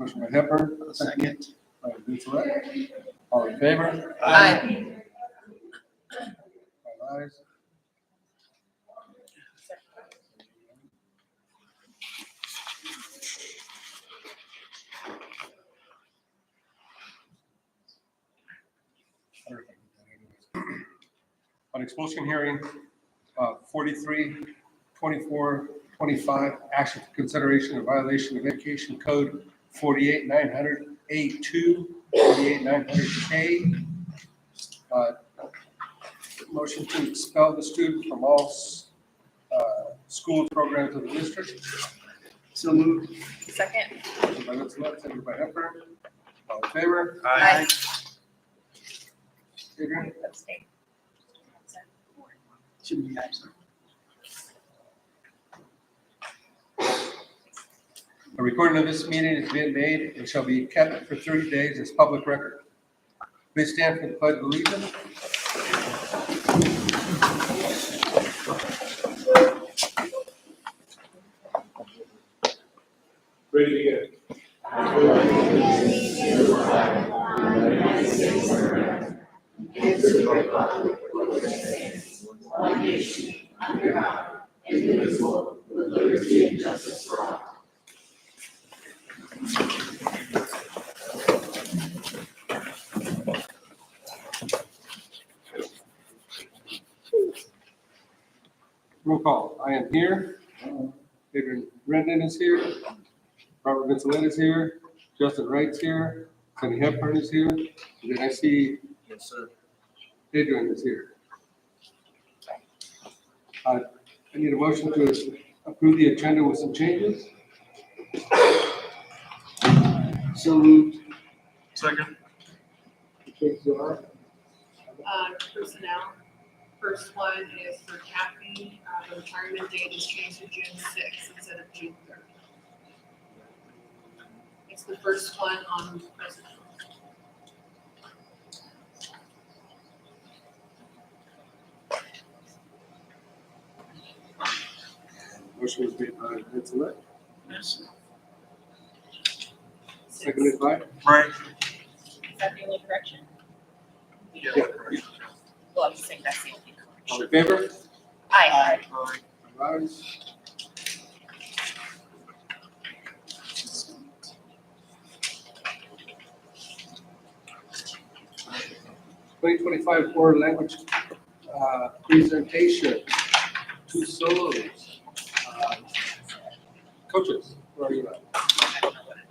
Motion by Hepburn. Second. By Vincelette. All in favor? Aye. All ayes. On expulsion hearing, 43, 24, 25, action for consideration of violation of Education Code 48900A2, 48900K. Motion to expel the student from all school programs of the district. So moved. Second. Motion by Vincelette, seconded by Hepburn. All in favor? Aye. Adrian? Abstain. Should be absent. A recording of this meeting is being made and shall be kept for 30 days as public record. Please stand for the pledge of allegiance. Ready to go. Roll call. I am here. Adrian Rendon is here. Robert Vincelette is here. Justin Wright's here. Cindy Hepburn is here. And then I see Yes, sir. Adrian is here. I need a motion to approve the agenda with some changes. So moved. Second. The changes are, Personnel. First one is for Kathy. The retirement date is changed to June 6th instead of June 3rd. It's the first one on personnel. motion was made by Vincelette, Yes. seconded by, Right. Is that the only correction? Yeah. Well, I'm just saying that's the only all correction. in favor? Aye. Aye. Rise. Twenty 25 language presentation, two solos. Coaches, where are you at? I don't know what it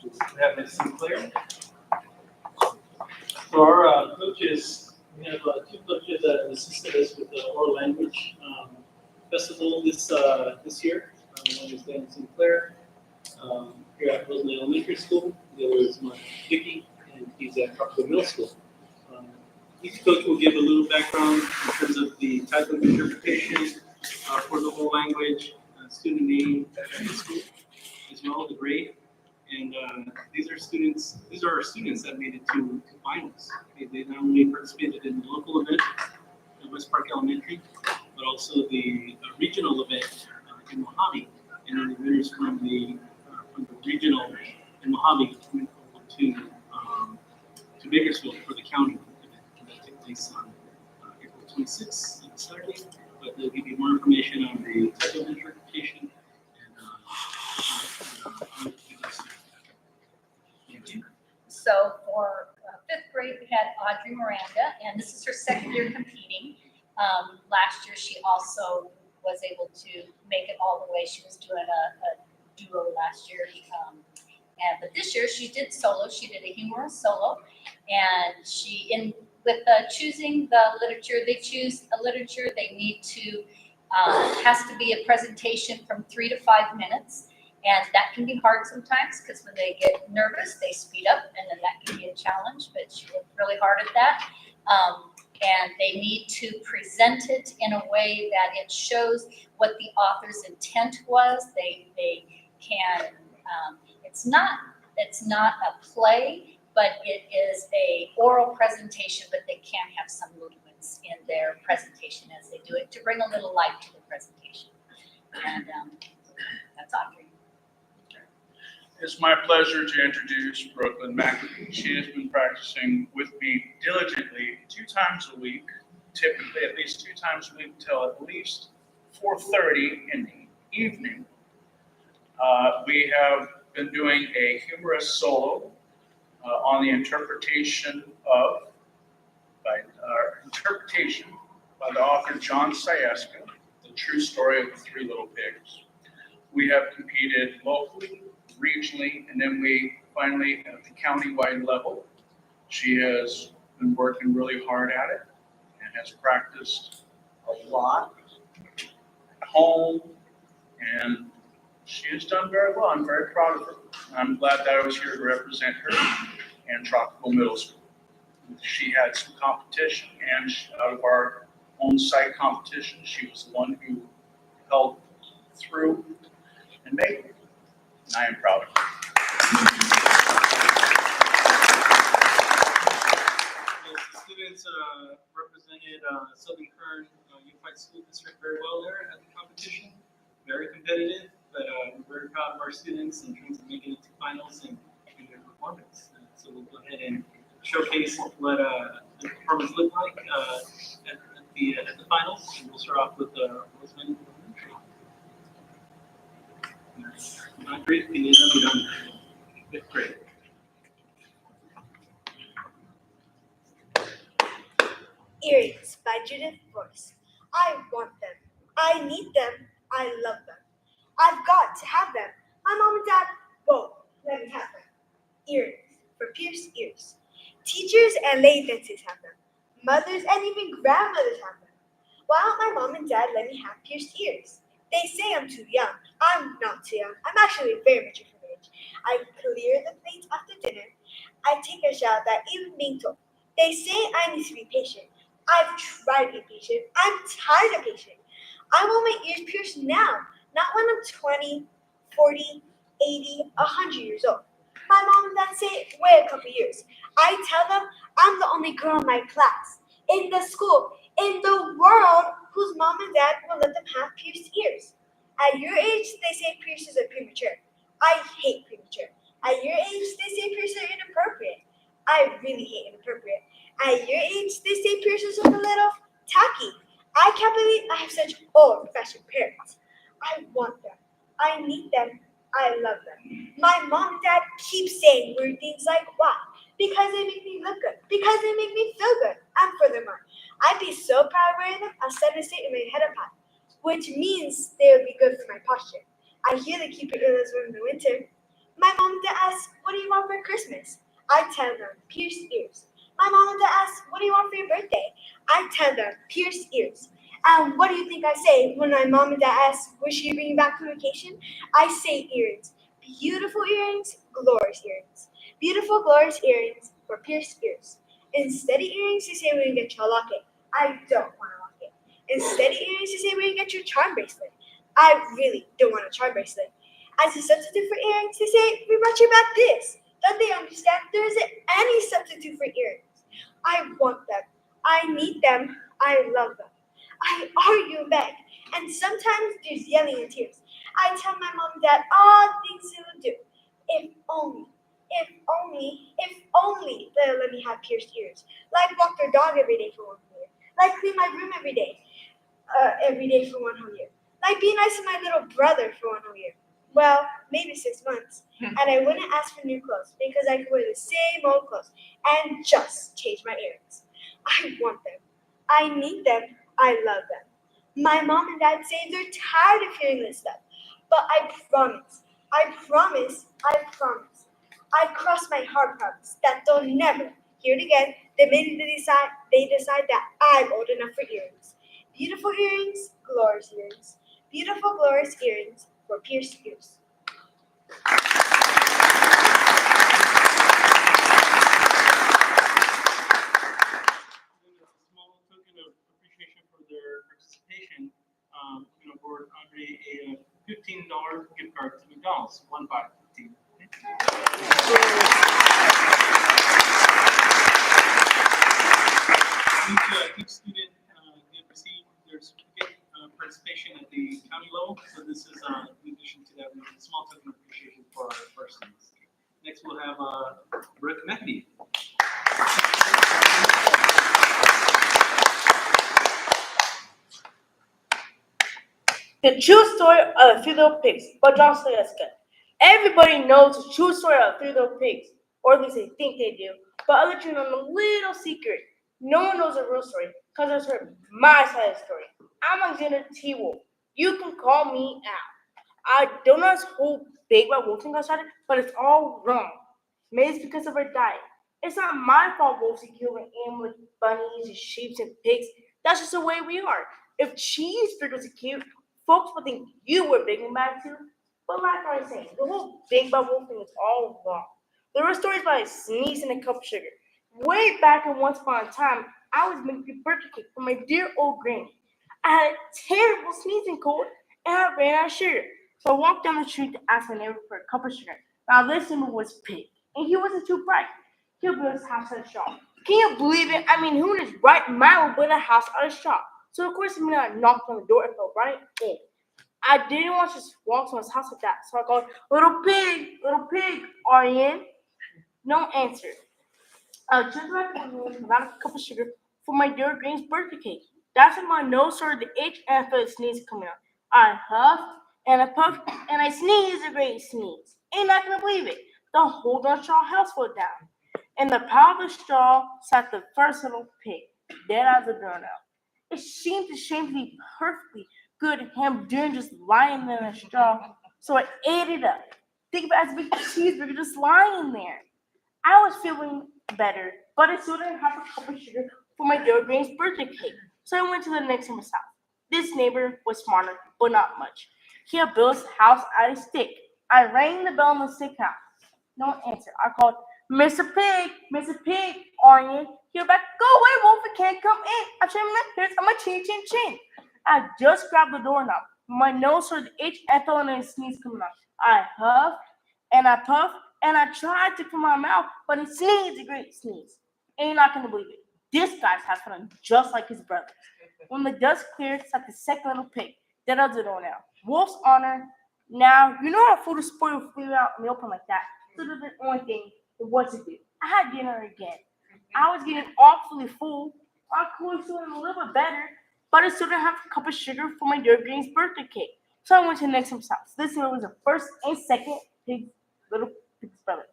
is. We have Ms. Sinclair. For our coaches, we have two coaches that assisted us with the oral language festival this year. One is Dan Sinclair here at Roseland Elementary School. The other is Mark Dickey, and he's at Tropical Middle School. Each coach will give a little background in terms of the type of interpretation for the whole language, student name, and the school, as well as the grade. And these are our students that made it to finals. They not only participated in the local event at West Park Elementary, but also the regional event in Mojave. And then the winners from the regional in Mojave went over to Bakersfield for the county event. And that took place on April 26th, Saturday. But they'll give you more information on the type of interpretation and So for fifth grade, we had Audrey Miranda, and this is her second year competing. Last year, she also was able to make it all the way. She was doing a duo last year. But this year, she did solo. She did a humorous solo. And with choosing the literature, they choose a literature they need to, has to be a presentation from 3 to 5 minutes. And that can be hard sometimes because when they get nervous, they speed up, and then that can be a challenge, but she worked really hard at that. And they need to present it in a way that it shows what the author's intent was. They can, it's not a play, but it is a oral presentation, but they can have some movements in their presentation as they do it to bring a little light to the presentation. And that's Audrey. It's my pleasure to introduce Brooklyn McAfee. She has been practicing with me diligently 2 times a week, typically at least 2 times a week until at least 4:30 in the evening. We have been doing a humorous solo on the interpretation by the author John Sieska, The True Story of the Three Little Pigs. We have competed locally, regionally, and then we finally at the county-wide level. She has been working really hard at it and has practiced a lot at home, and she has done very well. I'm very proud of her. I'm glad that I was here to represent her and Tropical Middle School. She had some competition, and out of our own site competition, she was the one who held through and made it. And I am proud of her. The students represented Southern Kern Unified School District very well there at the competition. Very competitive, but we're very proud of our students in terms of making it to finals and their performance. So we'll go ahead and showcase what the performance looked like at the finals. And we'll start off with Roseman. Not great, we need to be done. Fifth grade. Earrings by Judith Force. I want them. I need them. I love them. I've got to have them. My mom and dad both let me have them. Earrings for pierced ears. Teachers and lay dentists have them. Mothers and even grandmothers have them. Why don't my mom and dad let me have pierced ears? They say I'm too young. I'm not too young. I'm actually very mature for age. I clear the plates after dinner. I take a shower without even being told. They say I need to be patient. I've tried to be patient. I'm tired of patient. I want my ears pierced now, not when I'm 20, 40, 80, 100 years old. My mom and dad say wait a couple years. I tell them I'm the only girl in my class, in the school, in the world whose mom and dad will let them have pierced ears. At your age, they say piercings are premature. I hate premature. At your age, they say piercings are inappropriate. I really hate inappropriate. At your age, they say piercings are a little tacky. I can't believe I have such old-fashioned parents. I want them. I need them. I love them. My mom and dad keep saying weird things like why? Because they make me look good. Because they make me feel good. And furthermore, I'd be so proud of wearing them, I'll set a state in my head up high, which means they would be good for my posture. I hear they keep your earlobes warm in the winter. My mom and dad ask, what do you want for Christmas? I tell them, pierced ears. My mom and dad ask, what do you want for your birthday? I tell them, pierced ears. And what do you think I say when my mom and dad ask, will she bring you back from vacation? I say earrings. Beautiful earrings, glorious earrings. Beautiful, glorious earrings for pierced ears. Instead of earrings, they say we're going to get you a locket. I don't want a locket. Instead of earrings, they say we're going to get you a charm bracelet. I really don't want a charm bracelet. As a substitute for earrings, they say we brought you back this. Don't they understand there isn't any substitute for earrings? I want them. I need them. I love them. I argue and beg, and sometimes there's yelling and tears. I tell my mom and dad all the things they would do. If only they'll let me have pierced ears. Like walk their dog every day for 1 whole year. Like clean my room every day for 1 whole year. Like be nice to my little brother for 1 whole year. Well, maybe 6 months. And I wouldn't ask for new clothes because I could wear the same old clothes and just change my earrings. I want them. I need them. I love them. My mom and dad say they're tired of hearing this stuff. But I promise, I cross my heart promise that they'll never hear it again the minute they decide that I'm old enough for earrings. Beautiful earrings, glorious earrings. Beautiful, glorious earrings for pierced ears. Small token of appreciation for their participation. I'm going to award Andre a $15 gift card to McDonald's. 1-5-15. Each student did receive their certificate participation at the county level. So this is in addition to that, a small token of appreciation for our students. Next, we'll have Brooke Mehdi. The True Story of the Three Little Pigs by John Sayesca. Everybody knows the true story of Three Little Pigs, or at least they think they do, but other children know a little secret. No one knows the real story because I've heard my side of the story. I'm Alexander T. Wolf. You can call me Al. I don't know this whole big about wolf thing got started, but it's all wrong. Maybe it's because of our diet. It's not my fault wolves are killing animals like bunnies and sheep and pigs. That's just the way we are. If cheeseburgers are cute, folks would think you were big and bad too. But like I was saying, the whole big bad wolf thing is all wrong. There were stories about a sneeze and a cup of sugar. Way back in once upon a time, I was making birthday cake for my dear old granny. I had a terrible sneezing cold and I ran out of sugar. So I walked down the street to ask my neighbor for a cup of sugar. Now this neighbor was Pig, and he wasn't too bright. He built his house out of straw. Can you believe it? I mean, who in his right mind would build a house out of straw? So of course, when I knocked on the door, it fell right in. I didn't want to just walk to his house like that, so I called, little pig, are you in? No answer. I was just about to room without a cup of sugar for my dear Green's birthday cake. That's when my nose started to itch and I felt a sneeze coming out. I huffed and I puffed and I sneezed a great sneeze. Ain't not gonna believe it. The whole darn straw house fell down. In the pile of straw sat the first little pig, dead as a doornail. It seemed to shamefully perfectly good him doing just lying in a straw, so I ate it up. Think about it as a big cheeseburger just lying there. I was feeling better, but I still didn't have a cup of sugar for my dear Green's birthday cake, so I went to the next neighbor's house. This neighbor was smarter, but not much. He had built his house out of stick. I rang the bell in the stick house. No answer. I called, Mr. Pig, are you? He was back, go away, Wolf, I can't come in. I trimmed my ears on my chin. I just grabbed the doorknob. My nose started to itch and felt a sneeze coming out. I huffed and I puffed and I tried to clean my mouth, but he sneezed a great sneeze. And you're not gonna believe it. This guy's house went just like his brother. When the dust cleared, sat the second little pig. That does it all now. Wolf's honor. Now, you know how food is spoiled with out in the open like that. So the only thing was to do. I had dinner again. I was getting awfully full. I could have feeling a little bit better, but I still didn't have a cup of sugar for my dear Green's birthday cake. So I went to the next house. This one was the first and second little pig's brother.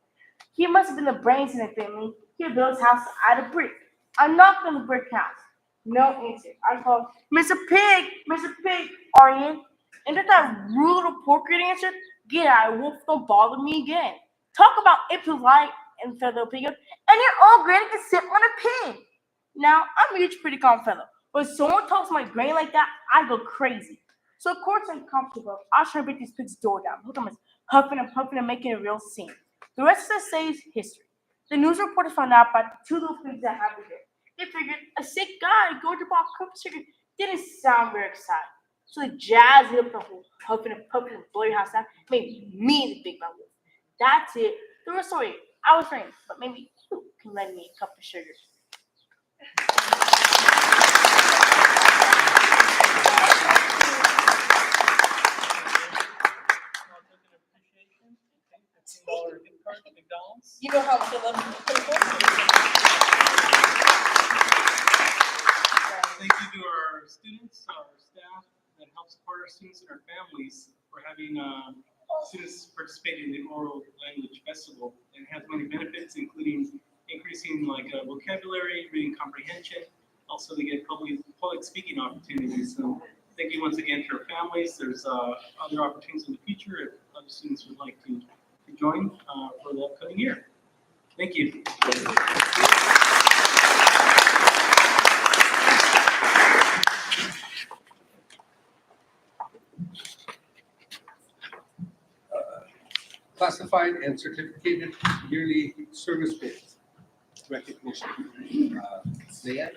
He must have been the brains in the family. He built his house out of brick. I knocked on the brick house. No answer. I called, Mr. Pig, are you? And that rude little pork answered, get out, Wolf, don't bother me again. Talk about impolite and fellow pig, and your old granny can sit on a pig. Now, I'm a huge pretty calm fellow. When someone talks to my granny like that, I go crazy. So of course I'm comfortable. I'll try to break these pigs' door down. Look at them huffing and puffing and making a real scene. The rest of the day is history. The news reporters found out about the two little pigs that happened here. They figured a sick guy going to buy a cup of sugar didn't sound very exciting. So they jazzed it up the whole huffing and puffing and blow your house down, made me the big bad wolf. That's it. The real story. I was right, but maybe you can lend me a cup of sugar. You know how much I love you. Thank you to our students, our staff that help support our students and our families for having students participate in the oral language festival. It has many benefits, including increasing vocabulary, reading comprehension. Also, they get public speaking opportunities. So thank you once again to our families. There's other opportunities in the future if other students would like to join for the upcoming year. Thank you. Classified and certificated yearly service bids recognition. Zayed?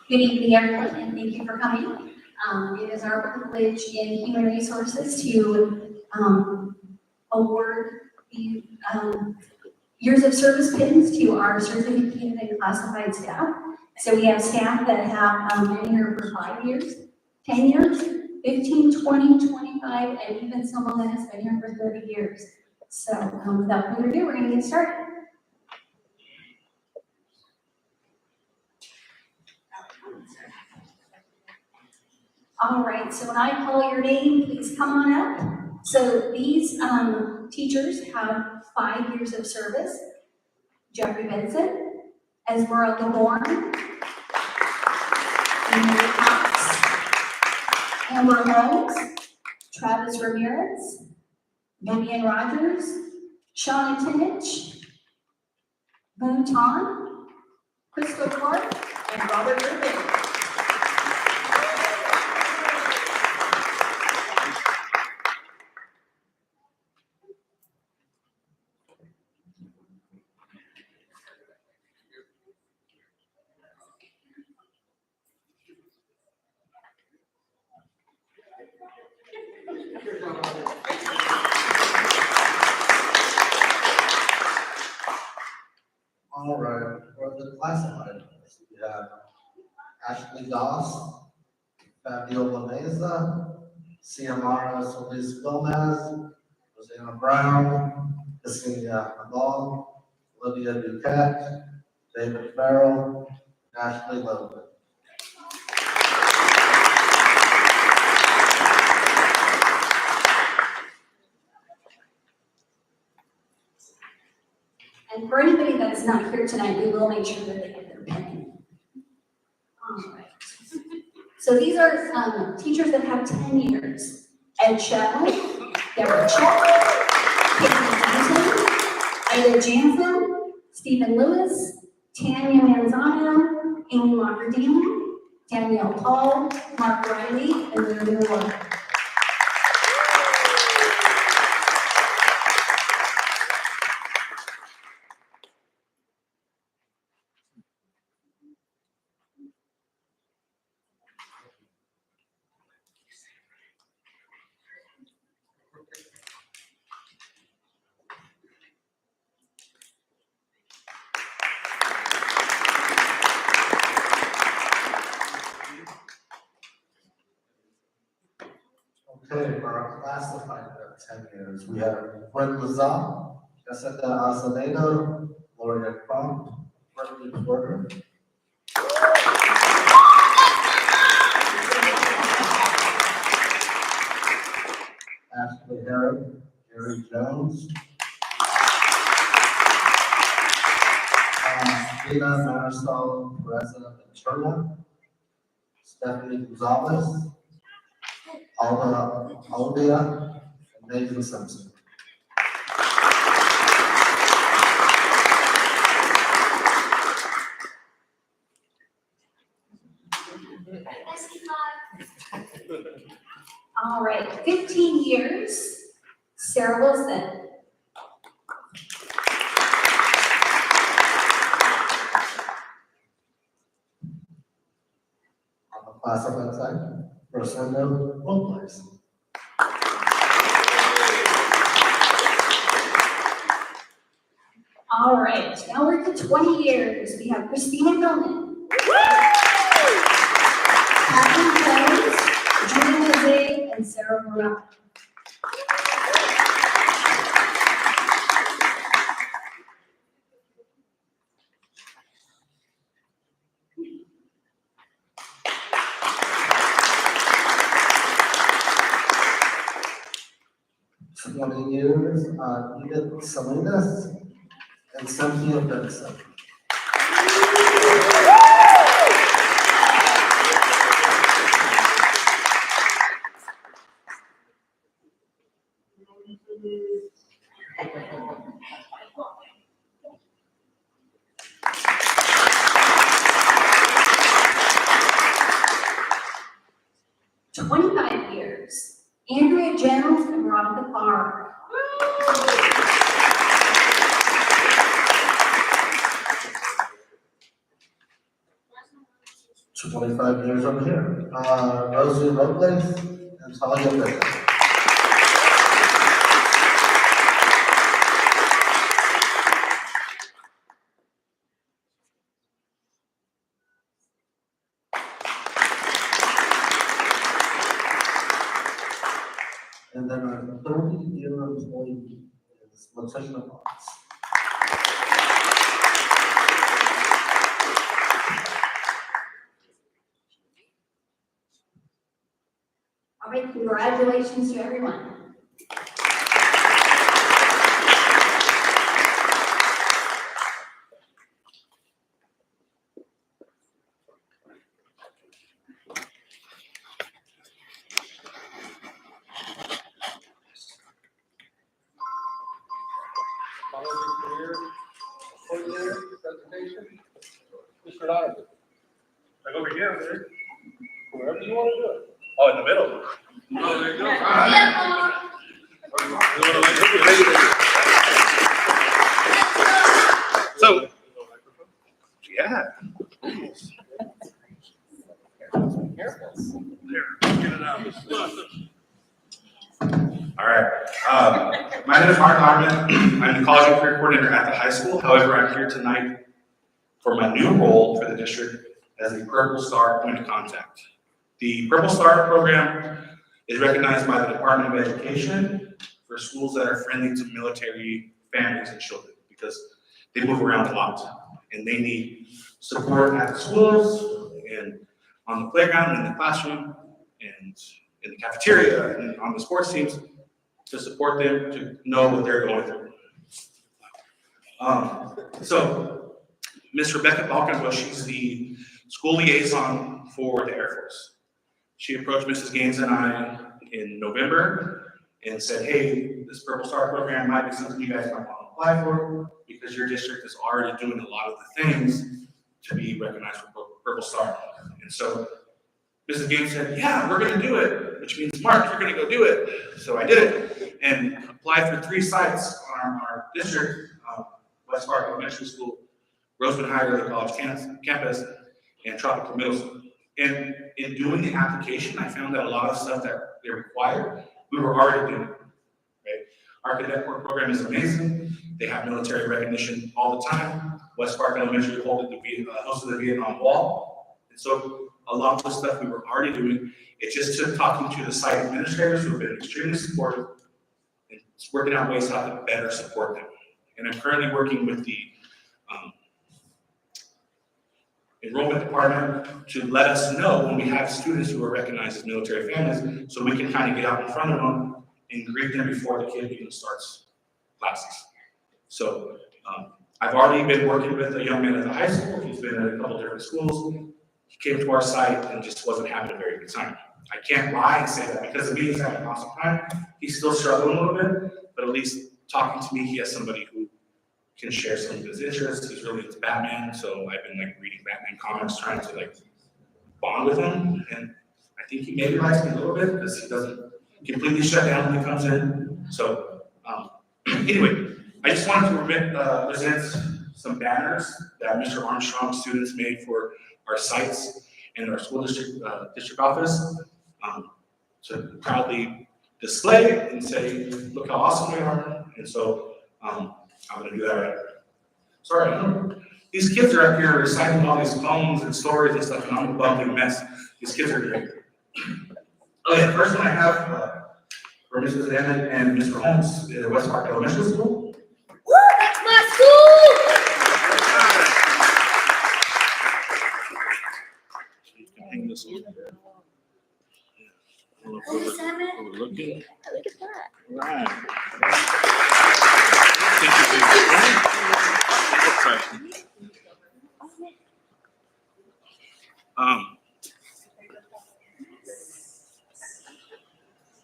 Good evening, everyone, and thank you for coming. It is our privilege in Human Resources to award the years of service pins to our certificated and classified staff. So we have staff that have been here for 5 years, 10 years, 15, 20, 25, and even someone that has been here for 30 years. So without further ado, we're going to get started. All right, so when I call your name, please come on up. So these teachers have 5 years of service. Jeffrey Benson, Esmeralda Bourne, Mary Cox, Amber Holmes, Travis Ramirez, Vivian Rogers, Shauna Tinich, Boone Ton, Crystal Clark, and Robert Griffin. All right, for the classified, we have Ashley Doss, Fabiola Meza, Ciamara Solis Gomez, Rosanna Brown, Yesenia Abal, Olivia Duquette, David Farrell, Ashley Logan. And for anybody that is not here tonight, we will make sure that they get their pen. All right. So these are teachers that have 10 years. Ed Shelley, Deborah Chuck, Katie Johnson, Ada Jansen, Stephen Lewis, Tanya Manzano, Amy Mockerdine, Danielle Paul, Mark Riley, and Lily Moore. Okay, for our classified 10 years, we have Fred Lazar, Jessica Acevedo, Gloria Crump, Berkeley Porter. Ashley Herrick, Gary Jones. Tina Marisol Pereza Ventura, Stephanie Gonzalez, Aldia, and Nathan Simpson. All right, 15 years, Sarah Wilson. On the classified side, Rosendo Robles. All right, now we're to 20 years. We have Christina Millman, Catherine Jones, Julie Jose, and Sarah Morel. Years, Edith Salinas and Cynthia Benson. For 25 years, Andrea Jones and Veronica Farr. 25 years over here. Rosie Robles and Talia Baker. team is Latina Fox. All right, congratulations to everyone. Follow your career, coordinator, presentation. Mr. Donovan, Like over here, over there. wherever you want to do it. Oh, in the middle. Oh, there you go. So, yeah. There, get it out. All right. My name is Mark Ogden. I'm the college and career coordinator at the high school. However, I'm here tonight for my new role for the district as the Purple Star Point of Contact. The Purple Star program is recognized by the Department of Education for schools that are friendly to military families and children because they move around a lot and they need support at the schools and on the playground, in the classroom, and in the cafeteria, and on the sports teams to support them to know what they're going through. So, Ms. Rebecca Balkenbush, she's the school liaison for the Air Force. She approached Mrs. Gaines and I in November and said, hey, this Purple Star program might be something you guys might want to apply for because your district is already doing a lot of the things to be recognized for Purple Star. And so Mrs. Gaines said, yeah, we're going to do it, which means, Mark, you're going to go do it. So I did it and applied for 3 sites on our district, West Park Elementary School, Roseman High Early College campus, and Tropical Middle School. And in doing the application, I found that a lot of stuff that they required, we were already doing. Right? Our cadet corps program is amazing. They have military recognition all the time. West Park Elementary hosted the Vietnam Wall. And so a lot of the stuff we were already doing, it just took talking to the site administrators who have been extremely supportive and working out ways how to better support them. And I'm currently working with the enrollment department to let us know when we have students who are recognized as military families so we can kind of get out in front of them and greet them before the kid even starts classes. So I've already been working with a young man at the high school. He's been at a couple different schools. He came to our site and just wasn't having a very good time. I can't lie and say that because he's having an awesome time. He's still struggling a little bit, but at least talking to me, he has somebody who can share some of his interests. He's really into Batman, so I've been like reading Batman comics, trying to like bond with him. And I think he maybe likes me a little bit because he doesn't completely shut down when he comes in. So anyway, I just wanted to present some banners that Mr. Armstrong's students made for our sites and our school district office to proudly display it and say, look how awesome we are. And so I'm going to do that right now. Sorry, these kids are up here reciting all these poems and stories and stuff, and I'm a bumbling mess. These kids are great. Okay, the first one I have for Mrs. Anna and Mr. Holmes at West Park Elementary School. Woo, that's my school! You can hang this on there. Looking. Look at that. Right. Thank you for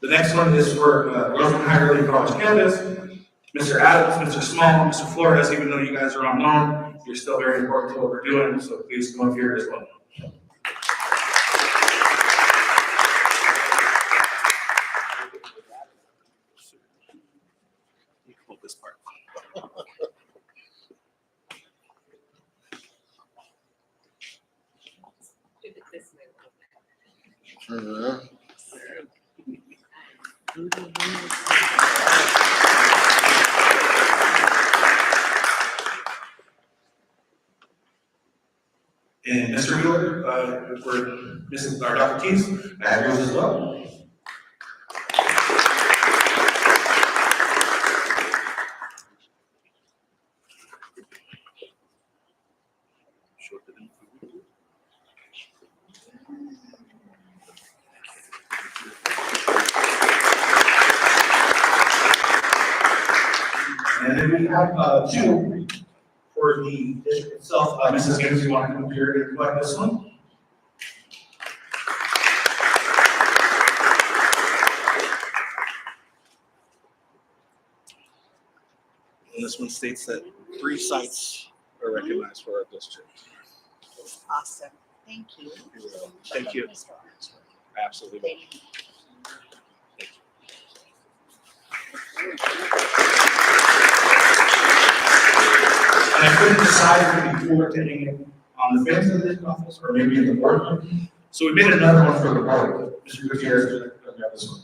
the next one is for Roseman High Early College campus. Mr. Adams, Mr. Small, Mr. Flores, even though you guys are unknown, you're still very important to what we're doing, so please come up here as well. Hold this part. Do it this way. And Mr. Wheeler, for Mrs. or Dr. Keys, I have yours as well. And then we have two for the district itself. Mrs. Gibbs, you want to come here and collect this one? And this one states that 3 sites are recognized for our district. Awesome. Thank you. Thank you. Absolutely. Thank you. And I couldn't decide if it'd be cooler taking it on the fence of this office or maybe in the boardroom. So we made another one for the board. Mr. Gutierrez, grab this one.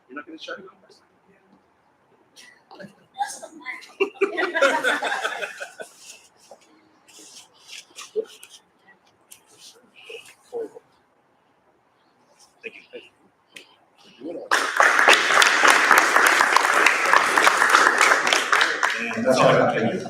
You're not going to shut it off? Thank you. And that's all I got. Thank you.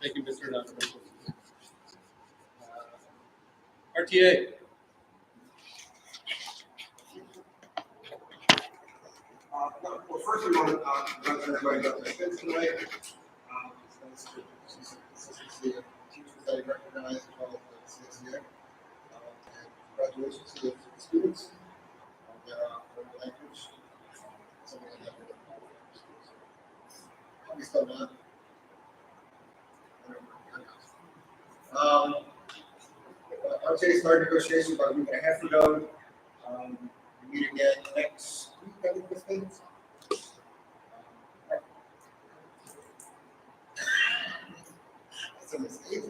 Thank you, Mr. Donovan. RTA. Well, first we want to congratulate everybody got their kids tonight. It's nice to see the teachers that I recognize as well as the CSEA. And congratulations to the students on their language. Something I never did. At least I'm not. RTA started negotiations about a week and a half ago. We meet again next week, I think this is. That's a mistake.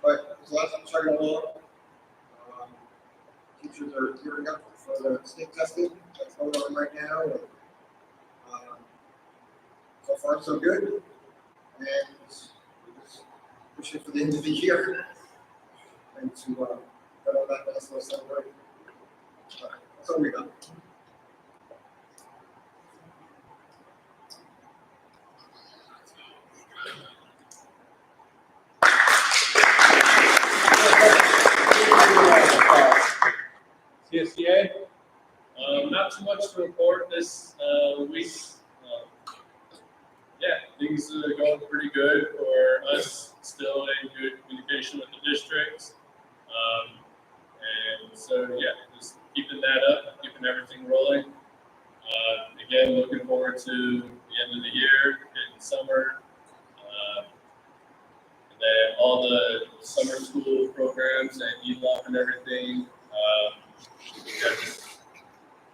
But there's lots of chugging along. Teachers are gearing up for the state testing that's going on right now. And, so far, so good. And we're just pushing for the end of the year and to get all that nice little celebration. That's all we got. CSEA. Not too much to report this week. Yeah, things are going pretty good for us. Still in good communication with the district. And so, yeah, just keeping that up, keeping everything rolling. Again, looking forward to the end of the year, in summer. And then all the summer school programs and ELOP and everything. Yeah, just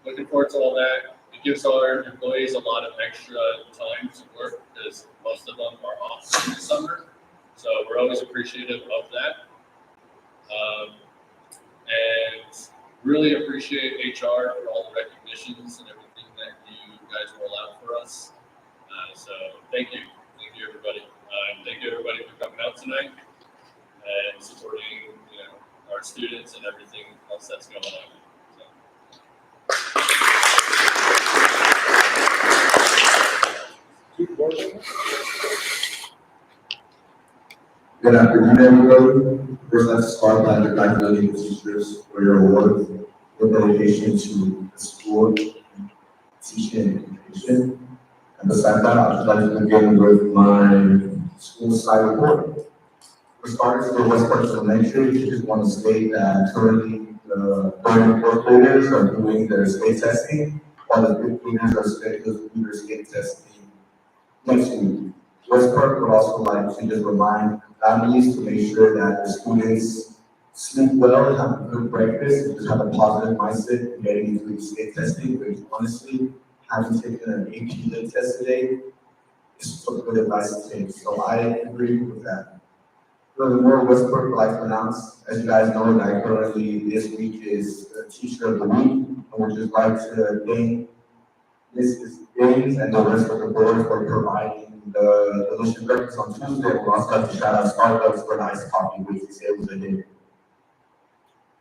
looking forward to all that. It gives our employees a lot of extra time to work because most of them are off in the summer. So we're always appreciative of that. And really appreciate HR for all the recognitions and everything that you guys roll out for us. So thank you everybody. Thank you everybody for coming out tonight and supporting, our students and everything else that's going on. Good afternoon, everybody. First, let's start by congratulating the teachers for your award, your dedication to the school, teaching, and education. And besides that, I'd just like to begin with my school side report. For starters, for West Park Elementary, we just want to state that currently the current fourth graders are doing their state testing, while the fifth graders are scheduled to do their state testing next week. West Park would also like to just remind families to make sure that the students sleep well, have a good breakfast, and just have a positive mindset getting into the state testing. Because honestly, having taken an AP Lit test today is some good advice to take. So I agree with that. Furthermore, Westbrook would like to announce, as you guys know, that currently this week is the Teacher of the Week. And would just like to thank Mrs. James and the rest of the board for providing the delicious breakfast on Tuesday. We'll also like to shout out Starbucks for the iced coffee, which they say was a hit.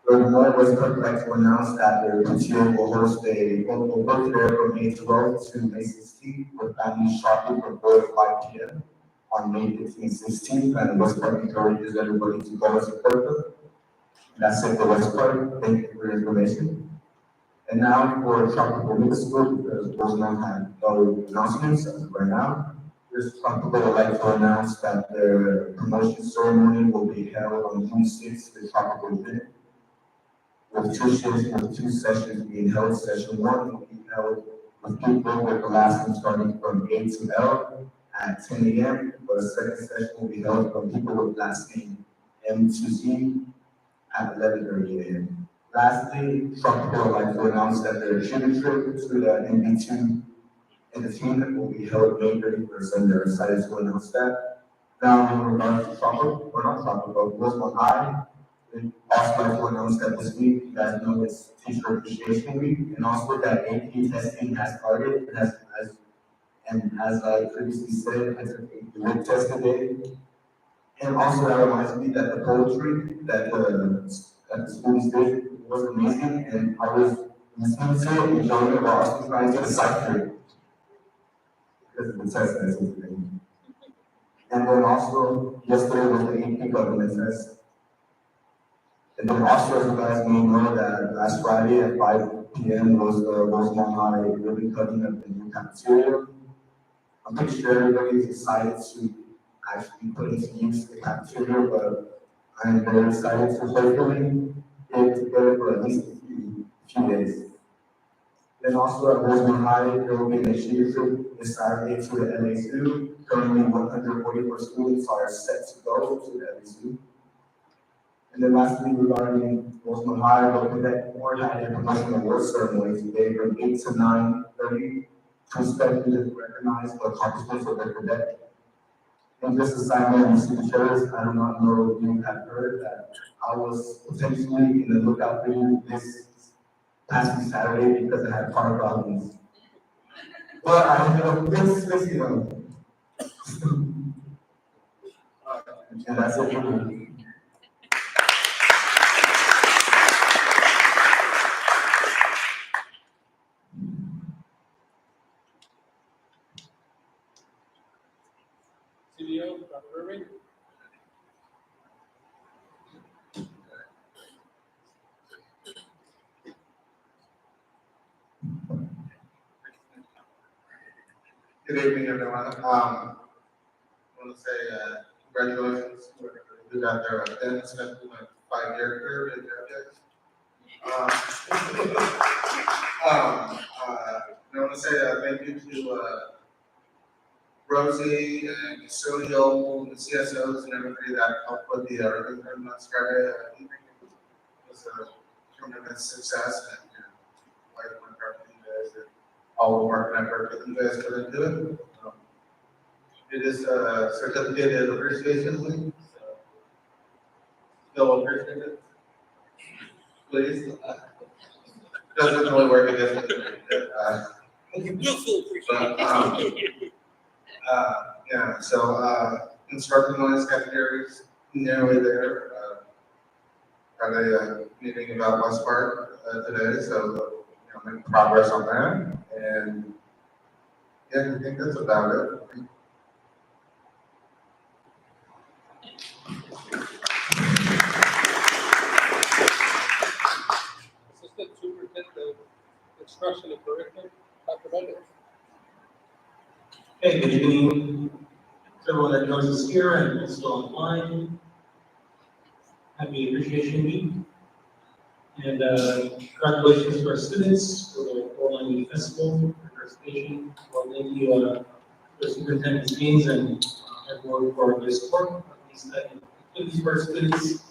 Furthermore, Westbrook would like to announce that their PTO will host a local book fair from May 12th to May 16th with family shopping from 4 to 5 p.m. on May 15th and 16th, and Westbrook encourages everybody to go and support them. That's it for Westbrook. Thank you for your information. And now for Tropical Middle School, because Rosemont had no announcements as of right now. This Tropical would like to announce that their promotion ceremony will be held on June 6th, the Tropical event, with two sessions being held. Session 1 will be held with people with the last one starting from A to L at 10 a.m. But the second session will be held from people with last name M to Z at 11:30 a.m. Lastly, Tropical would like to announce that their cheerleading trip to the NB2 entertainment will be held May 31st, and they're excited to announce that. Now, in regards to Tropical, or not Tropical, Rosemont High, we also like to announce that this week, you guys know it's Teacher Appreciation Week, and also that AP testing has started, as I previously said, I took a lip test today. And also that reminds me that the poetry that the students did was amazing, and I was listening to it and enjoying it while also trying to decipher it. Because of the test that I took today. And then also, yesterday was the AP government test. And then also, as you guys may know, that last Friday at 5 p.m. was the Rosemont High ribbon cutting of the new cafeteria. I'm pretty sure everybody is excited to actually put into use the cafeteria, but I am very excited to hopefully get together for at least a few days. Then also at Rosemont High, there will be an initiative trip this Saturday to the LA Zoo. Currently, 144 students are set to go to the LA Zoo. And then lastly, regarding Rosemont High, the Quebec Board had a promotional award ceremony today from 8 to 9:30 to respectfully recognize the accomplishments of the Quebec. And just a side note, Mr. Chairs, I do not know if you have heard that I was potentially in the lookout for you this past Saturday because I had car problems. But I ended up fixing them. And that's it for me. CDO, Dr. Irving. Good evening, everyone. I want to say congratulations to who got their attendance in a 5-year career in their I want to say thank you to Rosie and Cecilio and the CSOs and everybody that helped with the ribbon cutting last Friday. It was a tremendous success, and I want to thank you guys and all the work and effort that you guys put into it. It is a certificate of appreciation week, so still appreciate it. Please. Doesn't really work against it. Yeah, so instructing wise cafeterias nearly there. Had a meeting about West Park today, so making progress on that. And yeah, I think that's about it. Assistant Superintendent of Instruction and Curriculum, Dr. Bennett. Hey, good evening to everyone that joins us here and also online. Happy Appreciation Week. And congratulations to our students for the World Language Festival participation. Well, thank you, the superintendent's teams and everyone for their support. These for our students.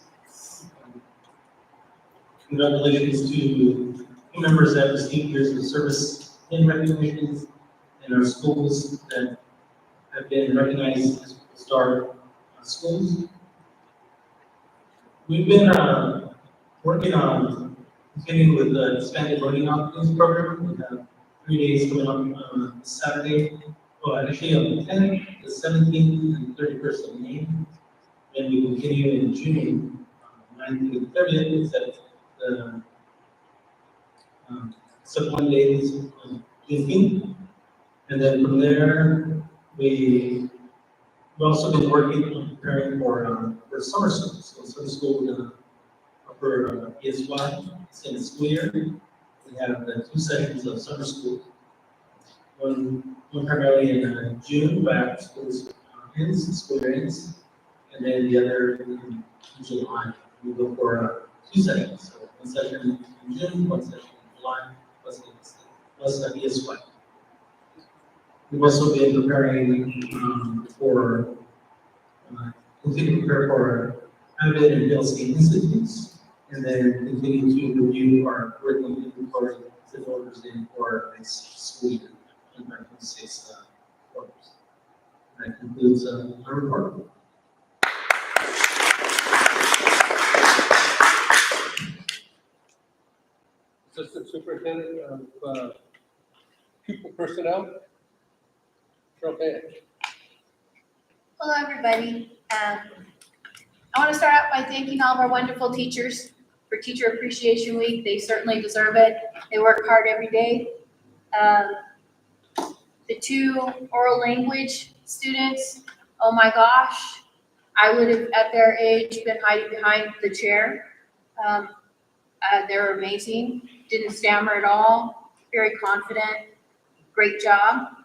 Congratulations to team members that received years of service and recognitions in our schools that have been recognized as star schools. We've been working on continuing with the expanded learning opportunities program. We have 3 days coming up Saturday, well, actually on the 10th, the 17th, and 31st of May. And we continue in June, 9th to the 30th, is at the sub-1 days of Juneteenth. And then from there, we've also been working on preparing for summer school. So summer school, we're gonna offer ESY, it's in the school year. We have the 2 sessions of summer school. One primarily in June, right after school year ends, and then the other in July. We go for 2 sessions, so 1 session in June, 1 session in July, plus the ESY. We've also been preparing continue to prepare for Abbott and PLC institutes, and then continue to review our curriculum inventory to orders in for our next school year, 2026 orders. That concludes our report. Assistant Superintendent of Pupil Personnel. Okay. Hello, everybody. I want to start out by thanking all of our wonderful teachers for Teacher Appreciation Week. They certainly deserve it. They work hard every day. The 2 oral language students, oh my gosh, I would have at their age been hiding behind the chair. They're amazing, didn't stammer at all, very confident, great job.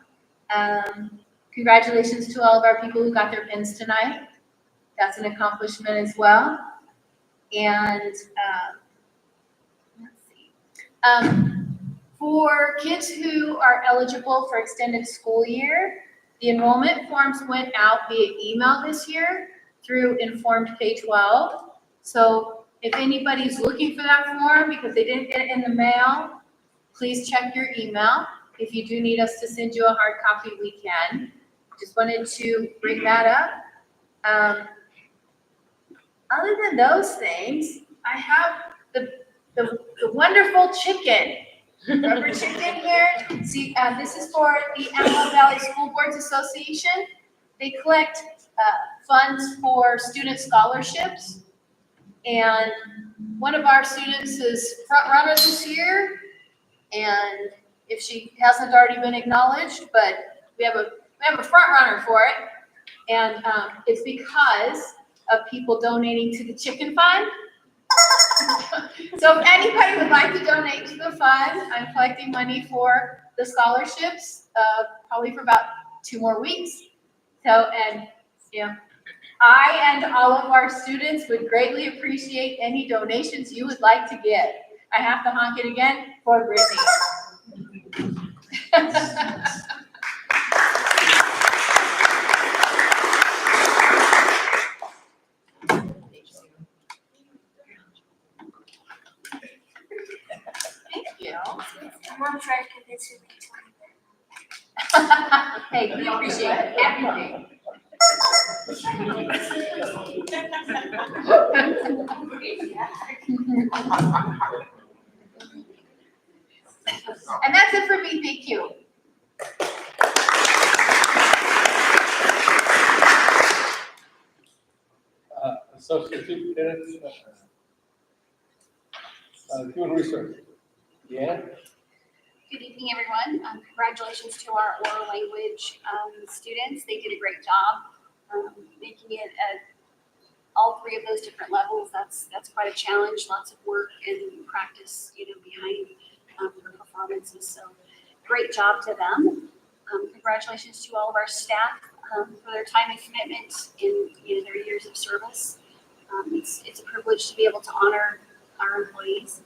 Congratulations to all of our people who got their pins tonight. That's an accomplishment as well. And let's see. For kids who are eligible for extended school year, the enrollment forms went out via email this year through Informed K-12. So if anybody's looking for that form because they didn't get it in the mail, please check your email. If you do need us to send you a hard copy, we can. Just wanted to bring that up. Other than those things, I have the wonderful chicken. Rubber chicken here. See, this is for the Antelope Valley School Boards Association. They collect funds for student scholarships. And one of our students is front runner this year. And if she hasn't already been acknowledged, but we have a front runner for it. And it's because of people donating to the chicken fund. So if anybody would like to donate to the fund, I'm collecting money for the scholarships, probably for about 2 more weeks. So, and I and all of our students would greatly appreciate any donations you would like to give. I have to honk it again for Brittany. Mom tried to convince me Hey, we appreciate everything. And that's it for me, thank you. Associate Superintendent Human Resource. Yeah. Good evening, everyone. Congratulations to our oral language students. They did a great job making it at all 3 of those different levels. That's quite a challenge. Lots of work and practice, behind their performances. So, great job to them. Congratulations to all of our staff for their time and commitment in their years of service. It's a privilege to be able to honor our employees.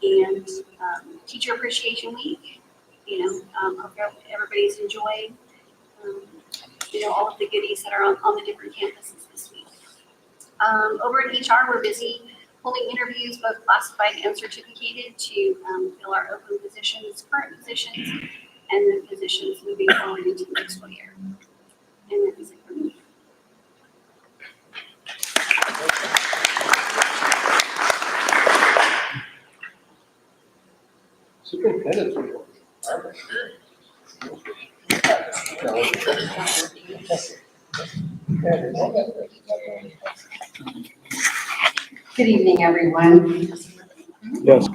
And Teacher Appreciation Week, hope everybody's enjoying, all of the goodies that are on the different campuses this week. Over at HR, we're busy holding interviews, both classified and certificated, to fill our open positions, current positions, and then positions moving forward into the next school year. And that is it for me. Superintendent's report. Good evening, everyone. Yes.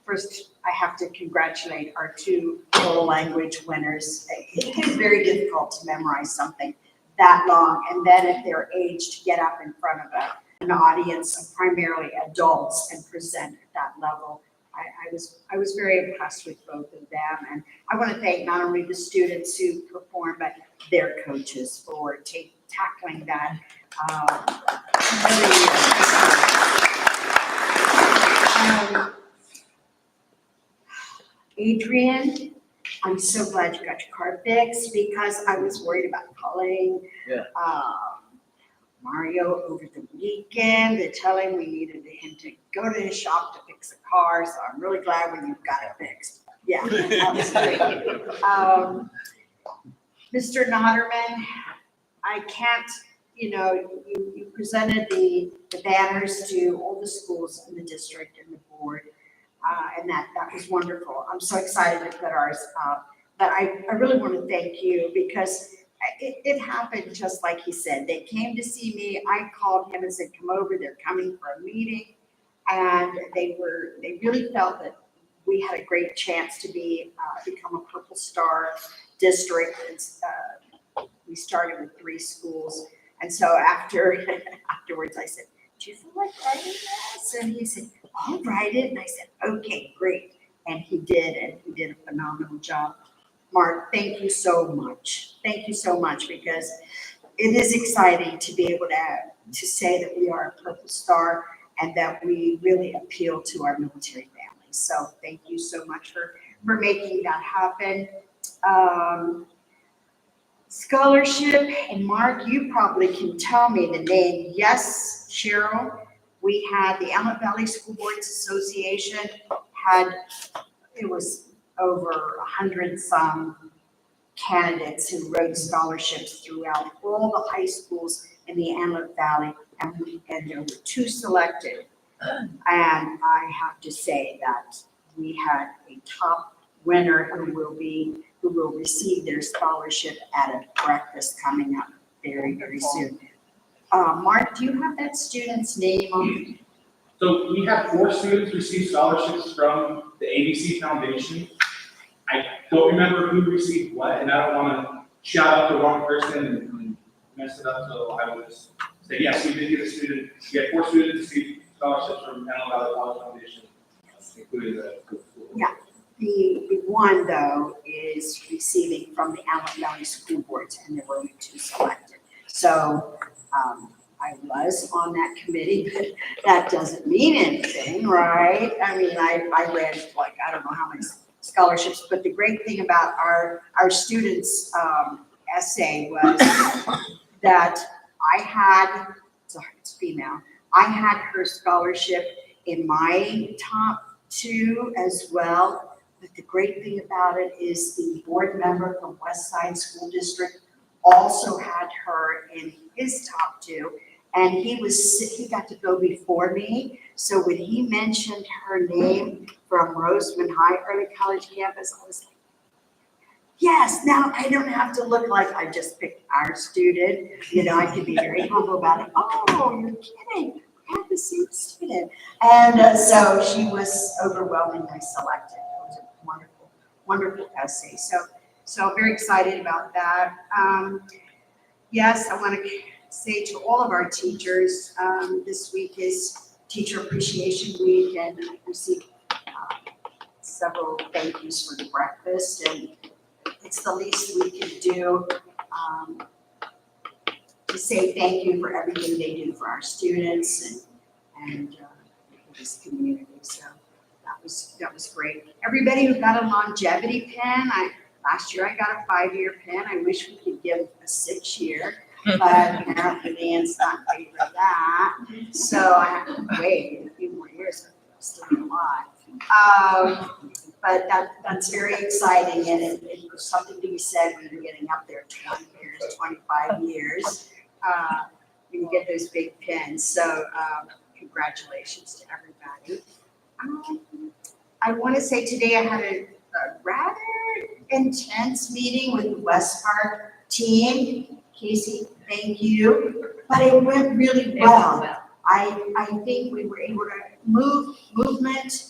First, I have to congratulate our two world language winners. It is very difficult to memorize something that long, and then at their age, to get up in front of an audience of primarily adults and present at that level. I was very impressed with both of them, and I want to thank not only the students who performed, but their coaches for tackling that. Adrian, I'm so glad you got your car fixed because I was worried about calling Mario over the weekend to tell him we needed him to go to his shop to fix a car. So I'm really glad when you got it fixed. Yeah, that was great. Mr. Notterman, I can't, you presented the banners to all the schools in the district and the board. And that was wonderful. I'm so excited to put ours up. But I really want to thank you because it happened just like he said. They came to see me. I called him and said, come over. They're coming for a meeting. And they really felt that we had a great chance to become a Purple Star district. We started with 3 schools. And so afterwards I said, do you feel like writing this? And he said, I'll write it. And I said, okay, great. And he did a phenomenal job. Mark, thank you so much. Thank you so much because it is exciting to be able to say that we are a Purple Star and that we really appeal to our military families. So thank you so much for making that happen. Scholarship, and Mark, you probably can tell me the name. Yes, Cheryl, we had the Antelope Valley School Boards Association it was over 100-some candidates who wrote scholarships throughout all the high schools in the Antelope Valley, and there were 2 selected. And I have to say that we had a top winner who will receive their scholarship at a breakfast coming up very, very soon. Mark, do you have that student's name on? So we have 4 students receive scholarships from the ABC Foundation. I don't remember who received what, and I don't want to shout out the wrong person and mess it up, so I will just say, yes, we did get a student. We had 4 students receive scholarships from Antelope Valley College Foundation, including the school. Yeah. The one, though, is receiving from the Antelope Valley School Boards, and there were only 2 selected. So I was on that committee, but that doesn't mean anything, right? I mean, I read, like, I don't know how many scholarships, but the great thing about our students' essay was that I had, it's female, I had her scholarship in my top 2 as well. But the great thing about it is the board member from West Side School District also had her in his top 2, and he got to go before me. So when he mentioned her name from Roseman High Early College campus, I was like, yes, now I don't have to look like I just picked our student. I can be very humble about it. Oh, you're kidding. I have the same student. And so she was overwhelmingly selected. It was a wonderful, wonderful essay. So I'm very excited about that. Yes, I want to say to all of our teachers, this week is Teacher Appreciation Week, and I received several thank yous for the breakfast, and it's the least we can do to say thank you for everything they do for our students and for this community. So that was great. Everybody who got a longevity pen, last year I got a 5-year pen. I wish we could give a 6-year, but apparently Dan's not in favor of that. So I have to wait a few more years. I'm still alive. But that's very exciting, and it was something to be said when you're getting up there 20 years, 25 years. You get those big pens. So congratulations to everybody. I want to say today I had a rather intense meeting with the West Park team. Casey, thank you. But it went really well. I think we were able to movement,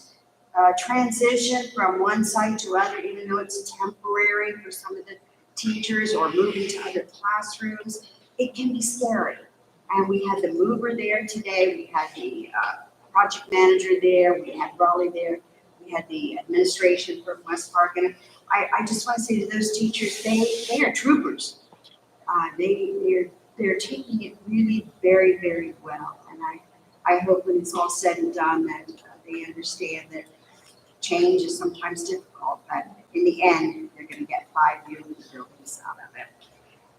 transition from one side to other, even though it's temporary for some of the teachers or moving to other classrooms. It can be scary. And we had the mover there today. We had the project manager there. We had Raleigh there. We had the administration from West Park. And I just want to say to those teachers, they are troopers. They're taking it really very, very well. And I hope when it's all said and done that they understand that change is sometimes difficult, but in the end, they're going to get 5 years of buildings out of it.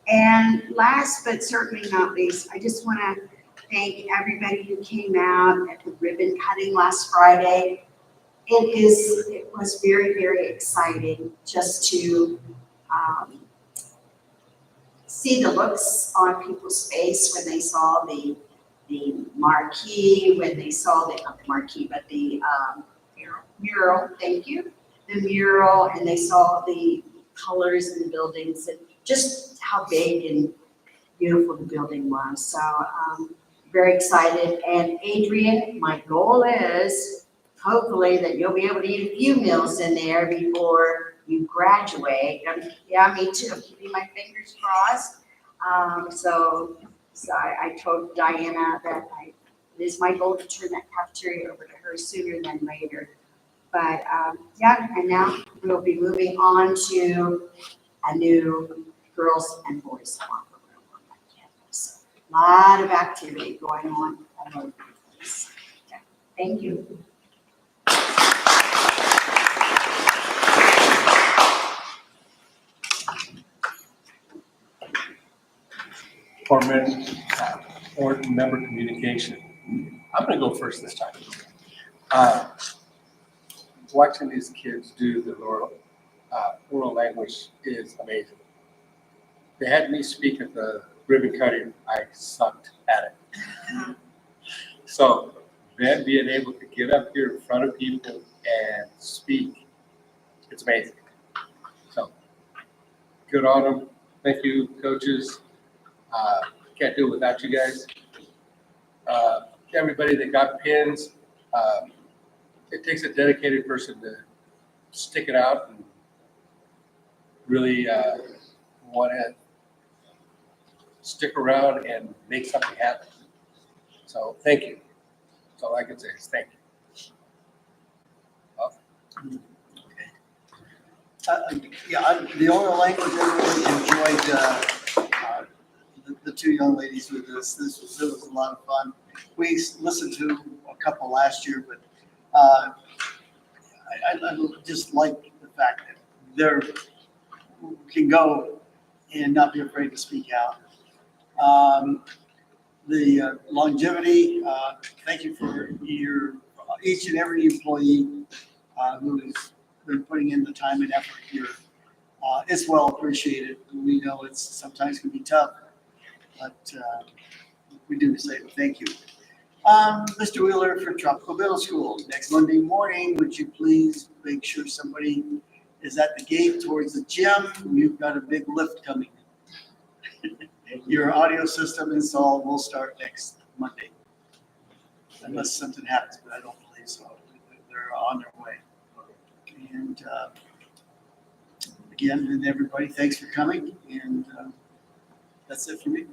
And last but certainly not least, I just want to thank everybody who came out at the ribbon cutting last Friday. It was very, very exciting just to see the looks on people's face when they saw the marquee, when they saw not the marquee, but the mural, thank you, the mural, and they saw the colors in the buildings and just how big and beautiful the building was. So very excited. And Adrian, my goal is hopefully that you'll be able to eat a few meals in there before you graduate. Yeah, me too. I'm keeping my fingers crossed. So I told Diana that it is my goal to turn that cafeteria over to her sooner than later. But yeah, and now we'll be moving on to a new girls and boys locker room on that campus. A lot of activity going on all over the place. Yeah. Thank you. Board member communication. I'm gonna go first this time. Watching these kids do the oral language is amazing. They had me speak at the ribbon cutting. I sucked at it. So them being able to get up here in front of people and speak, it's amazing. So good on them. Thank you, coaches. Can't do it without you guys. Everybody that got pins, it takes a dedicated person to stick it out and really want to stick around and make something happen. So thank you. That's all I can say is thank you. The oral language, I really enjoyed the two young ladies with this. It was a lot of fun. We listened to a couple last year, but I just like the fact that they can go and not be afraid to speak out. The longevity, thank you for each and every employee who's been putting in the time and effort here. It's well appreciated. We know it's sometimes can be tough, but we do say thank you. Mr. Wheeler for Tropical Middle School. Next Monday morning, would you please make sure somebody is at the gate towards the gym? We've got a big lift coming. Your audio system install will start next Monday. Unless something happens, but I don't believe so. They're on their way. And again, and everybody, thanks for coming. And that's it for me.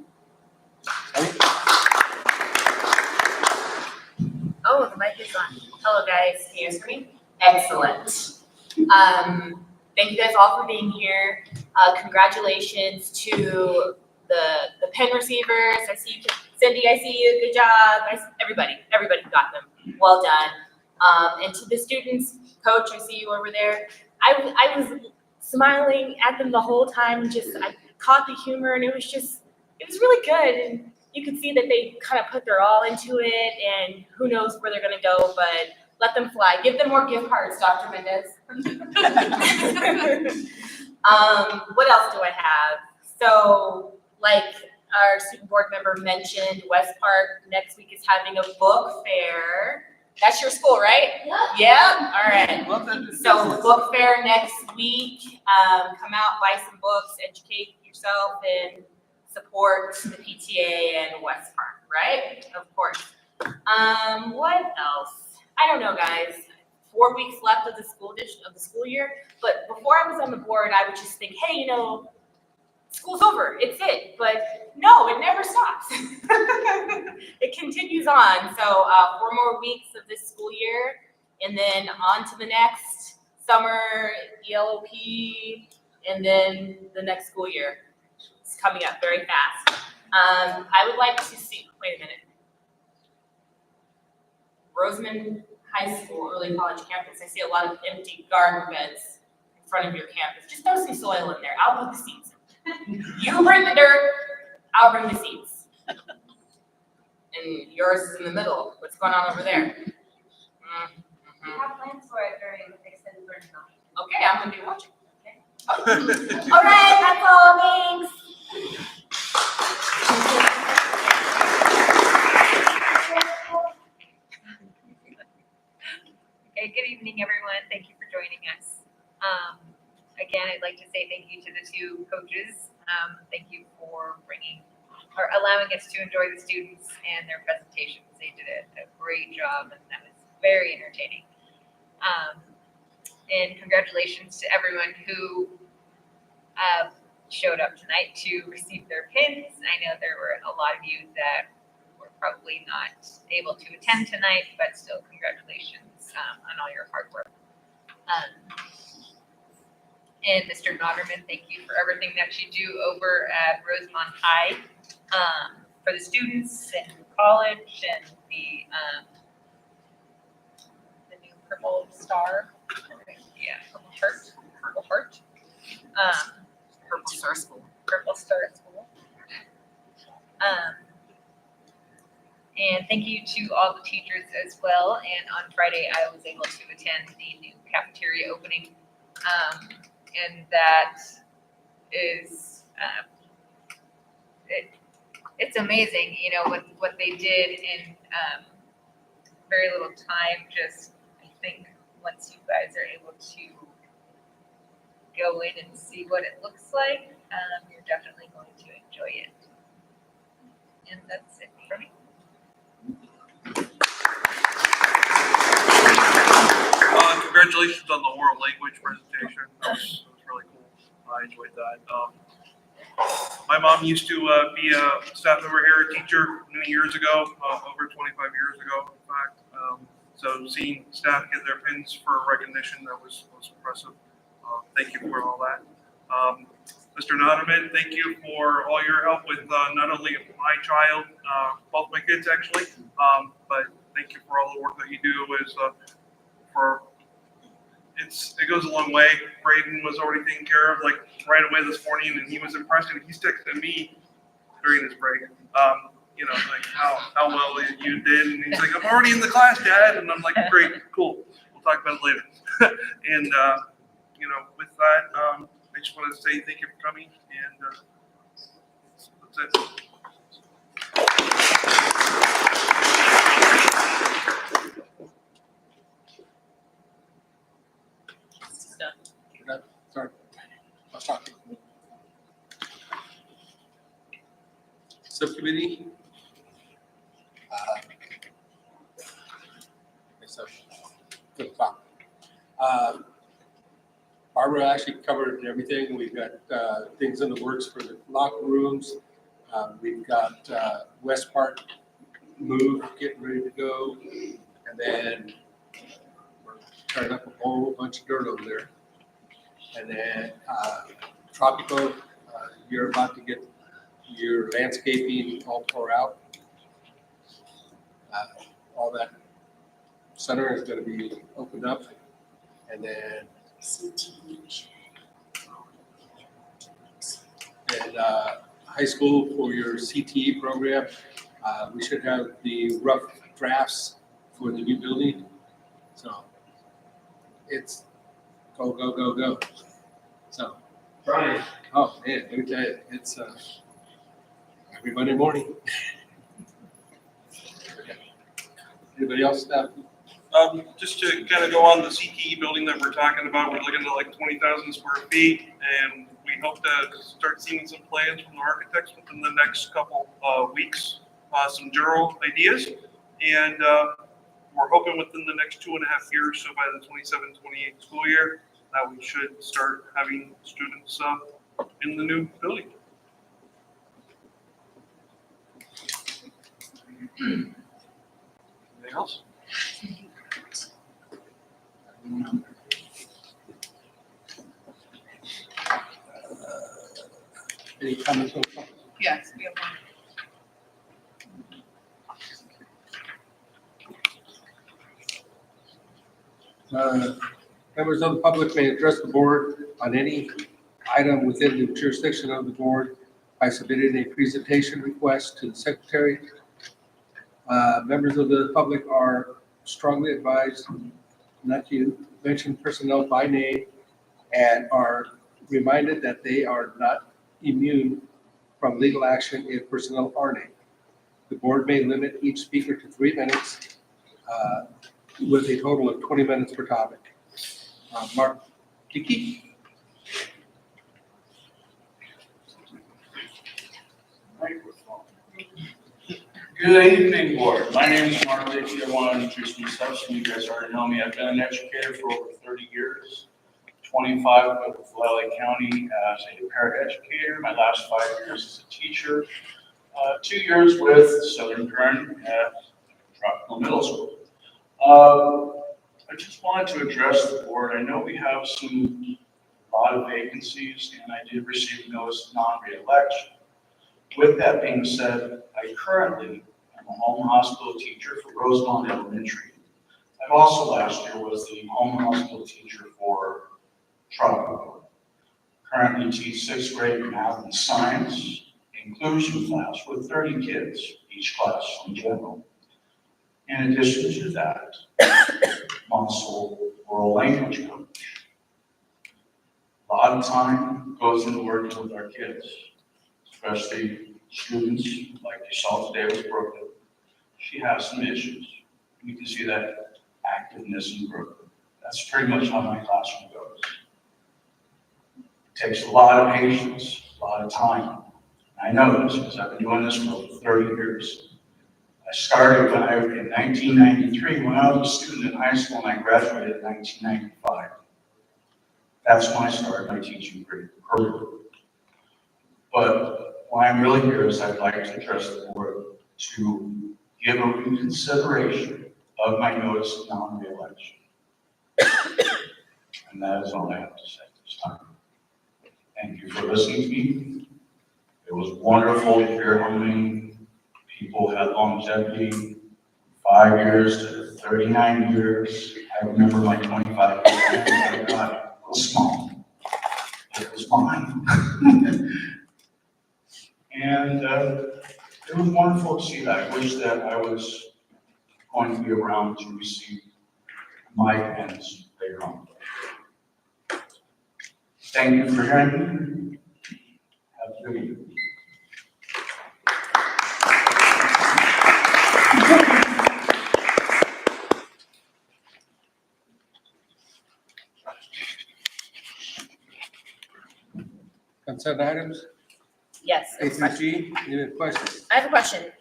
Oh, the mic is on. Hello, guys. Can you answer me? Excellent. Thank you guys all for being here. Congratulations to the pen receivers. I see you, Cindy. I see you. Good job. Everybody got them. Well done. And to the students, Coach, I see you over there. I was smiling at them the whole time. I caught the humor, and it was really good. And you could see that they kind of put their all into it, and who knows where they're going to go, but let them fly. Give them more gift cards, Dr. Mendez. What else do I have? So, like our student board member mentioned, West Park next week is having a book fair. That's your school, right? Yeah, all right. So book fair next week. Come out, buy some books, educate yourself, and support the PTA and West Park, right? Of course. What else? I don't know, guys. 4 weeks left of the school year. But before I was on the board, I would just think, hey, you know, school's over. It's it. But no, it never stops. It continues on. So 4 more weeks of this school year, and then on to the next summer ELOP, and then the next school year. It's coming up very fast. I would like to see. Wait a minute. Roseman High School, early college campus. I see a lot of empty garden beds in front of your campus. Just throw some soil in there. I'll put the seeds. You bring the dirt, I'll bring the seeds. And yours is in the middle. What's going on over there? We have plans for it during extended learning time. Okay, I'm gonna be watching. Okay. All right, that's all. Thanks. Okay, good evening, everyone. Thank you for joining us. Again, I'd like to say thank you to the two coaches. Thank you for allowing us to enjoy the students and their presentations. They did a great job, and that was very entertaining. And congratulations to everyone who showed up tonight to receive their pins. I know there were a lot of you that were probably not able to attend tonight, but still congratulations on all your hard work. And Mr. Notterman, thank you for everything that you do over at Rosemont High for the students and college and the new Purple Star. Yeah, Purple Heart. Purple Star School. Purple Star School. And thank you to all the teachers as well. And on Friday, I was able to attend the new cafeteria opening. And that is, it's amazing, you know, what they did in very little time. Just, I think once you guys are able to go in and see what it looks like, you're definitely going to enjoy it. And that's it for me. Congratulations on the oral language presentation. That was really cool. I enjoyed that. My mom used to be a staff member here, a teacher many years ago, over 25 years ago, in fact. So seeing staff get their pins for recognition, that was impressive. Thank you for all that. Mr. Notterman, thank you for all your help with not only my child, both my kids actually, but thank you for all the work that you do it goes a long way. Braden was already taken care of like right away this morning, and he was impressed, and he's texted me during his break, you know, like how well you did, and he's like, I'm already in the class, Dad, and I'm like, great, cool, we'll talk about it later. And you know, with that, I just want to say thank you for coming, and that's it. Sorry, I was talking. Subcommittee. So, good talk. Barbara actually covered everything. We've got things in the works for the locker rooms. We've got West Park move getting ready to go, and then we're turning up a whole bunch of dirt over there. And then Tropical, you're about to get your landscaping all tore out. All that center is going to be opened up, and then high school for your CTE program, we should have the rough drafts for the new building. So it's go, go, go, go. So, oh man, let me tell you, it's Every Monday morning. Anybody else have? Just to kind of go on the CTE building that we're talking about, we're looking at like 20,000 square feet, and we hope to start seeing some plans from the architects within the next couple weeks, some general ideas, and we're hoping within the next 2.5 years, so by the 27-28 school year, that we should start having students in the new building. Anything else? Any comments on that? Yes, we have one. Members of the public may address the board on any item within the jurisdiction of the board by submitting a presentation request to the secretary. Members of the public are strongly advised not to mention personnel by name and are reminded that they are not immune from legal action if personnel are named. The board may limit each speaker to 3 minutes with a total of 20 minutes per topic. Mark Kiki? Good evening, board. My name is Mark Dickey. I want to introduce myself. Some of you guys already know me. I've been an educator for over 30 years, 25 with LA County as a paraeducator. My last 5 years as a teacher, 2 years with Southern Current at Tropical Middle School. I just wanted to address the board. I know we have a lot of vacancies, and I did receive a notice of non-reelection. With that being said, I currently am a home hospital teacher for Rosemont Elementary. I also last year was the home hospital teacher for Tropical. Currently teach 6th grade math and science inclusion class with 30 kids each class in general. In addition to that, I'm also a world language coach. A lot of time goes into working with our kids, especially students like you saw today with Brooklyn. She has some issues. You can see that activeness in Brooklyn. That's pretty much how my classroom goes. It takes a lot of patience, a lot of time. I know this because I've been doing this for over 30 years. I started in 1993 when I was a student in high school, and I graduated in 1995. That's when I started my teaching career. But why I'm really here is I'd like to address the board to give a reconsideration of my notice of non-reelection. And that is all I have to say this time. Thank you for listening to me. It was wonderful to hear how many people had longevity, 5 years to 39 years. I remember my 25 years, I got a little small. It was mine. And it was wonderful to see that. I wish that I was going to be around to receive my pens later on. Thank you for hearing me. Have a good evening. Consent items? Yes. A through G, any questions? I have a question.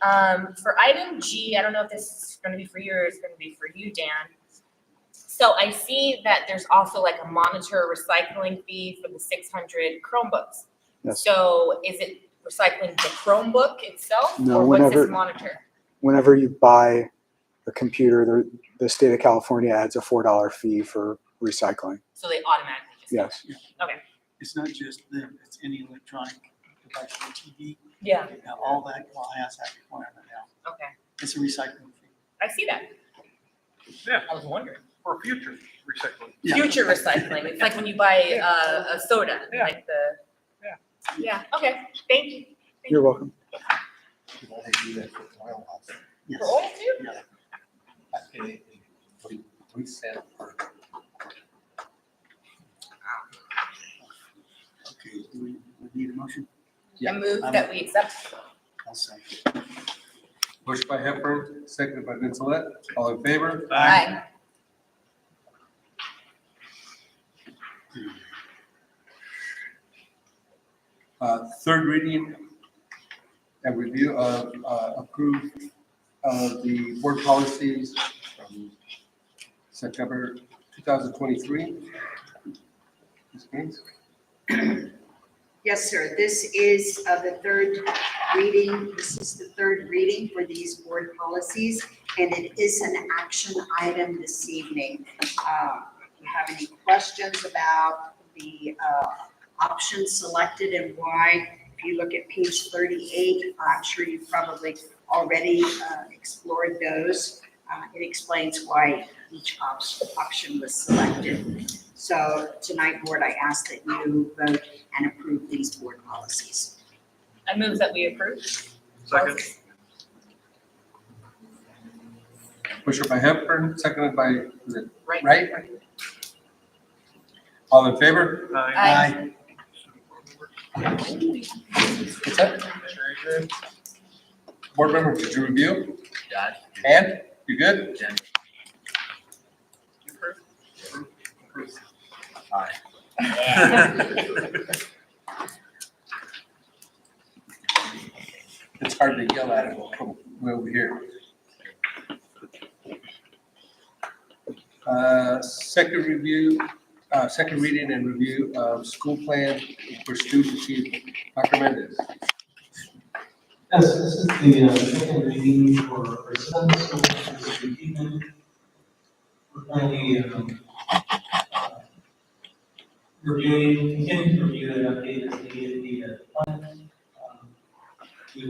For item G, I don't know if this is gonna be for you or it's gonna be for you, Dan. So I see that there's also like a monitor recycling fee for the 600 Chromebooks. Yes. So is it recycling the Chromebook itself? No, or what's whenever- this monitor? Whenever you buy a computer, the state of California adds a $4 fee for recycling. So they automatically just. Yes. Okay. It's not just them, it's any electronic device, like TV. Yeah. All that has that requirement now. Okay. It's a recycling fee. I see that. Yeah. I was wondering. For future recycling. Yeah. Future recycling. It's like when you buy a soda, Yeah. like the. Yeah. Okay. Thank you. You're welcome. Yes. For oil too? Yeah. I pay 3 cents per. Okay, do we need a motion? I move that we accept. I'll second. Motion by Hepburn, seconded by Vincelette. All in favor? Aye. Third reading and review of approved of the board policies from September 2023. Ms. Gaines? Yes, sir. This is the third reading. This is the third reading for these board policies, and it is an action item this evening. If you have any questions about the options selected and why, if you look at page 38, I'm sure you've probably already explored those. It explains why each option was selected. So tonight, board, I ask that you vote and approve these board policies. I move that we approve. Second. Motion by Hepburn, seconded by, is it Right. right? All in favor? Aye. What's that? Board member, did you review? Yeah. And, you good? Aye. It's hard to yell at it from way over here. Second reading and review of school plan for student achievement. Dr. Mendez. Yes, this is the second reading for Sunday school this evening. We're currently continuing to review and update as needed the plan. We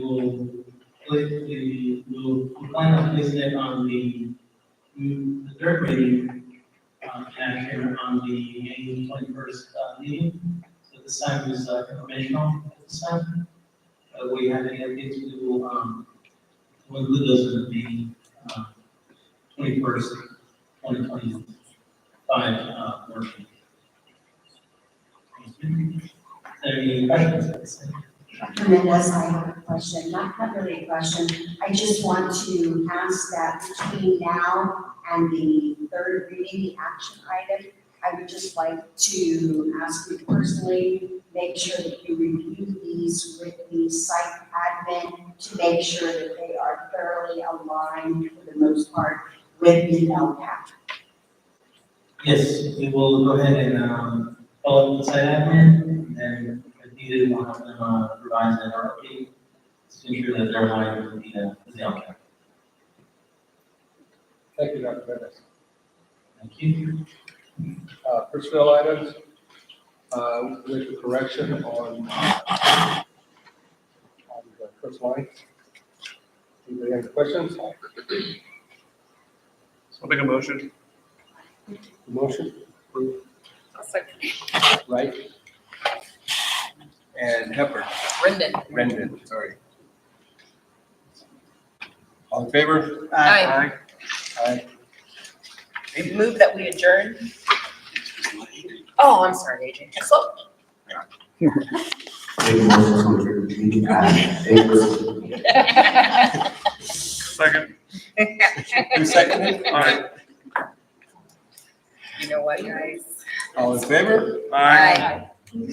plan on placing it on the third reading action on the May 21st meeting. So this time is informational at this time. We have any updates, we will include those in the 21st, 2025 workshop. Any questions? Dr. Mendez, I have a question, not really a question. I just want to ask that between now and the third reading, the action item, I would just like to ask you personally, make sure that you review these with the site admin to make sure that they are thoroughly aligned for the most part with the LCAP. Yes, we will go ahead and follow up the site admin, and then if needed, we'll have them revise and update to ensure that they're aligned with the LCAP. Thank you, Dr. Mendez. Thank you. Personnel items, with the correction on the first line. Anybody have any questions? I'll make a motion. Motion? I'll second. Right? And Hepburn? Rendon, sorry. All in favor? Aye. Aye. I move that we adjourn. Oh, I'm sorry, AJ. So, Make a motion to adjourn the meeting at 8:00. Second. Who seconded? All right. you know what, guys? All in favor? Aye. Aye.